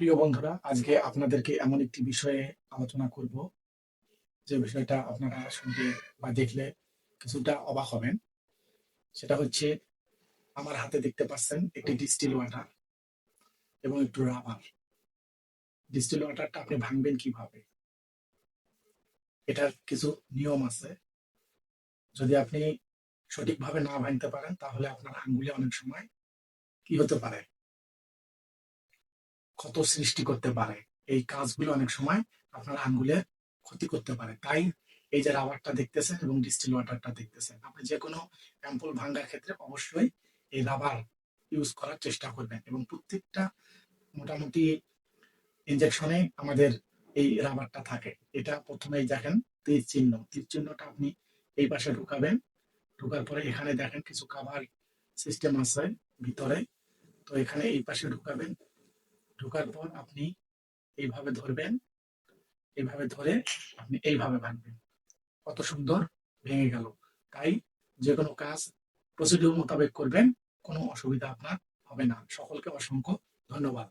প্রিয় বন্ধুরা, আজকে আপনাদেরকে এমন একটি বিষয়ে আলোচনা করব যে বিষয়টা আপনারা শুনলে বা দেখলে কিছুটা অবাক হবেন। সেটা হচ্ছে, আমার হাতে দেখতে পাচ্ছেন একটি ডিস্টিল ওয়াটার এবং একটু রাবার। ডিস্টিল ওয়াটারটা আপনি ভাঙবেন কিভাবে? এটার কিছু নিয়ম আছে। যদি আপনি সঠিকভাবে না ভাঙতে পারেন তাহলে আপনার আঙ্গুলে অনেক সময় কি হতে পারে, ক্ষত সৃষ্টি করতে পারে। এই কাজগুলো অনেক সময় আপনার আঙ্গুলে ক্ষতি করতে পারে। তাই এই যে রাবারটা দেখতেছেন এবং ডিস্টিল ওয়াটারটা দেখতেছেন, আপনি যে কোনো অ্যাম্পুল ভাঙার ক্ষেত্রে অবশ্যই এই রাবার ইউজ করার চেষ্টা করবেন। এবং প্রত্যেকটা মোটামুটি ইনজেকশনে আমাদের এই রাবারটা থাকে। এটা প্রথমেই দেখেন তীর চিহ্ন, তীর চিহ্নটা আপনি এই পাশে ঢুকাবেন। ঢোকার পরে এখানে দেখেন কিছু কাভার সিস্টেম আছে ভিতরে। তো এখানে এই পাশে ঢুকাবেন। ঢোকার পর আপনি এইভাবে ধরবেন, এইভাবে ধরে আপনি এইভাবে ভাঙবেন। কত সুন্দর ভেঙে গেল। তাই যে কোনো কাজ প্রসিডিউর মোতাবেক করবেন, কোনো অসুবিধা আপনার হবে না। সকলকে অসংখ্য ধন্যবাদ।